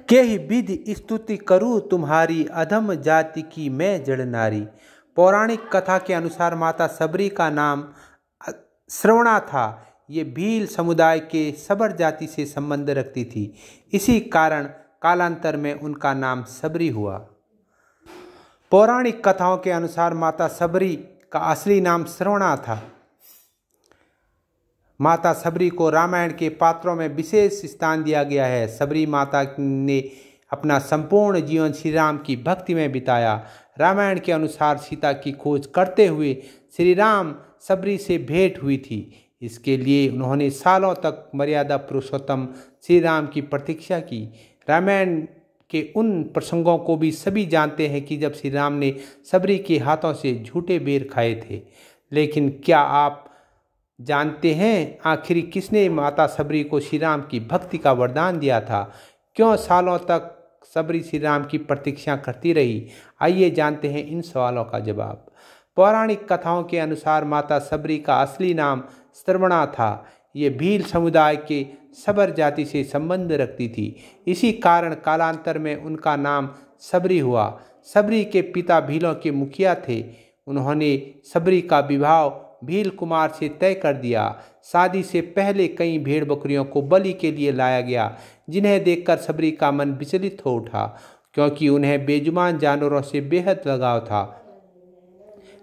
के ही विधि स्तुति करूँ तुम्हारी, अधम जाति की मैं जड़ नारी। पौराणिक कथा के अनुसार माता सबरी का नाम श्रवणा था। ये भील समुदाय के सबर जाति से संबंध रखती थी। इसी कारण कालांतर में उनका नाम सबरी हुआ। पौराणिक कथाओं के अनुसार माता सबरी का असली नाम श्रवणा था। माता सबरी को रामायण के पात्रों में विशेष स्थान दिया गया है। सबरी माता ने अपना संपूर्ण जीवन श्री राम की भक्ति में बिताया। रामायण के अनुसार सीता की खोज करते हुए श्री राम सबरी से भेंट हुई थी। इसके लिए उन्होंने सालों तक मर्यादा पुरुषोत्तम श्री राम की प्रतीक्षा की। रामायण के उन प्रसंगों को भी सभी जानते हैं कि जब श्री राम ने सबरी के हाथों से झूठे बेर खाए थे। लेकिन क्या आप जानते हैं आखिर किसने माता सबरी को श्री राम की भक्ति का वरदान दिया था? क्यों सालों तक सबरी श्री राम की प्रतीक्षा करती रही? आइए जानते हैं इन सवालों का जवाब। पौराणिक कथाओं के अनुसार माता सबरी का असली नाम श्रवणा था। ये भील समुदाय के सबर जाति से संबंध रखती थी। इसी कारण कालांतर में उनका नाम सबरी हुआ। सबरी के पिता भीलों के मुखिया थे। उन्होंने सबरी का विवाह भील कुमार से तय कर दिया। शादी से पहले कई भेड़ बकरियों को बलि के लिए लाया गया, जिन्हें देखकर सबरी का मन विचलित हो उठा, क्योंकि उन्हें बेजुबान जानवरों से बेहद लगाव था।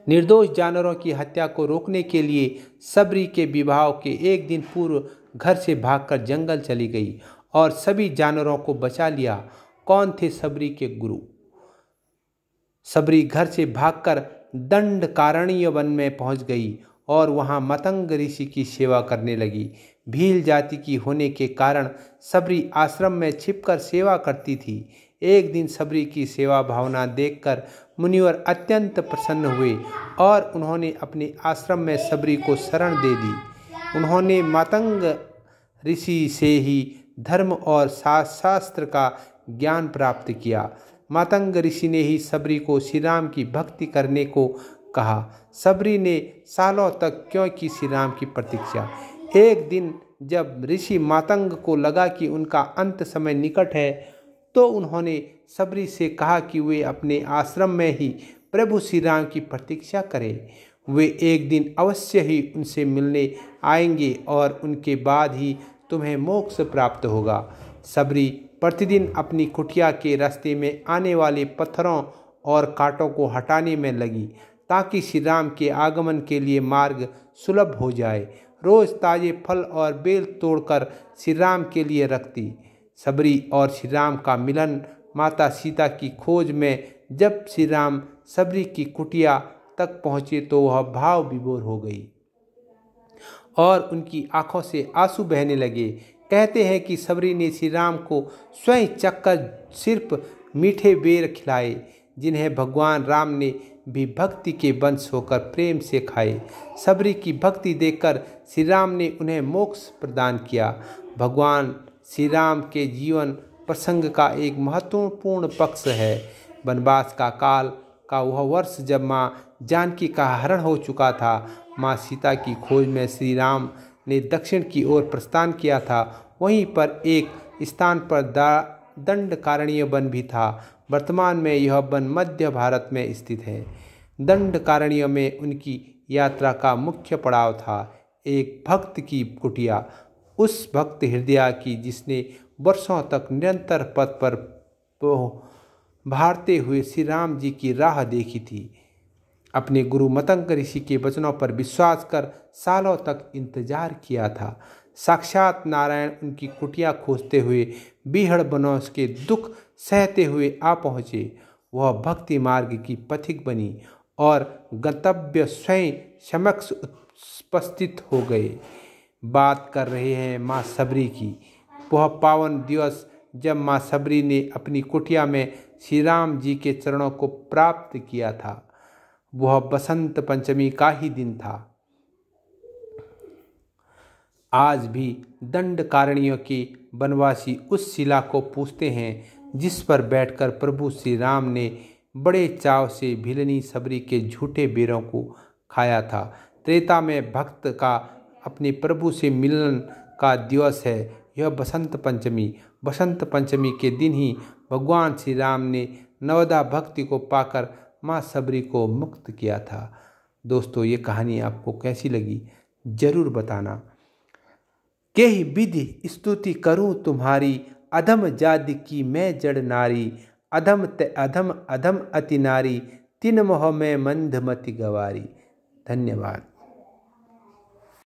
निर्दोष जानवरों की हत्या को रोकने के लिए सबरी के विवाह के एक दिन पूर्व घर से भागकर जंगल चली गई और सभी जानवरों को बचा लिया। कौन थे सबरी के गुरु? सबरी घर से भागकर दंडकारण्य वन में पहुंच गई और वहां मतंग ऋषि की सेवा करने लगी। भील जाति की होने के कारण सबरी आश्रम में छिपकर सेवा करती थी। एक दिन सबरी की सेवा भावना देखकर मुनिवर अत्यंत प्रसन्न हुए और उन्होंने अपने आश्रम में सबरी को शरण दे दी। उन्होंने मतंग ऋषि से ही धर्म और शास्त्र का ज्ञान प्राप्त किया। मतंग ऋषि ने ही सबरी को श्री राम की भक्ति करने को कहा। सबरी ने सालों तक क्यों की श्री राम की प्रतीक्षा? एक दिन जब ऋषि मतंग को लगा कि उनका अंत समय निकट है, तो उन्होंने सबरी से कहा कि वे अपने आश्रम में ही प्रभु श्री राम की प्रतीक्षा करें। वे एक दिन अवश्य ही उनसे मिलने आएंगे और उनके बाद ही तुम्हें मोक्ष प्राप्त होगा। सबरी प्रतिदिन अपनी कुटिया के रास्ते में आने वाले पत्थरों और कांटों को हटाने में लगी, ताकि श्री राम के आगमन के लिए मार्ग सुलभ हो जाए। रोज ताजे फल और बेल तोड़कर श्री राम के लिए रखती। सबरी और श्री राम का मिलन माता सीता की खोज में जब श्री राम सबरी की कुटिया तक पहुँचे तो वह भाव विभोर हो गई और उनकी आंखों से आंसू बहने लगे। कहते हैं कि सबरी ने श्री राम को स्वयं चखकर सिर्फ मीठे बेर खिलाए, जिन्हें भगवान राम ने भी भक्ति के वंश होकर प्रेम से खाए। सबरी की भक्ति देखकर श्री राम ने उन्हें मोक्ष प्रदान किया। भगवान श्री राम के जीवन प्रसंग का एक महत्वपूर्ण पक्ष है वनवास का काल का वह वर्ष जब माँ जानकी का हरण हो चुका था। माँ सीता की खोज में श्री राम ने दक्षिण की ओर प्रस्थान किया था। वहीं पर एक स्थान पर दंडकारण्य वन भी था। वर्तमान में यह वन मध्य भारत में स्थित है। दंडकारण्य में उनकी यात्रा का मुख्य पड़ाव था एक भक्त की कुटिया, उस भक्त हृदय की जिसने वर्षों तक निरंतर पथ पर भारते हुए श्री राम जी की राह देखी थी। अपने गुरु मतंग ऋषि के वचनों पर विश्वास कर सालों तक इंतजार किया था। साक्षात नारायण उनकी कुटिया खोजते हुए बीहड़ बनौस के दुख सहते हुए आ पहुँचे। वह भक्ति मार्ग की पथिक बनी और गंतव्य स्वयं समक्ष उपस्थित हो गए। बात कर रहे हैं माँ सबरी की। वह पावन दिवस जब माँ सबरी ने अपनी कुटिया में श्री राम जी के चरणों को प्राप्त किया था, वह बसंत पंचमी का ही दिन था। आज भी दंडकारण्य के वनवासी उस शिला को पूजते हैं जिस पर बैठकर प्रभु श्री राम ने बड़े चाव से भिलनी सबरी के झूठे बेरों को खाया था। त्रेता में भक्त का अपने प्रभु से मिलन का दिवस है। यह बसंत पंचमी के दिन ही भगवान श्री राम ने नवदा भक्ति को पाकर माँ सबरी को मुक्त किया था। दोस्तों, ये कहानी आपको कैसी लगी जरूर बताना। के ही विधि स्तुति करूं तुम्हारी, अधम जाति की मैं जड़ नारी, अधम ते अधम अधम अति नारी, तिन मोह में मंदमति गवारी। धन्यवाद।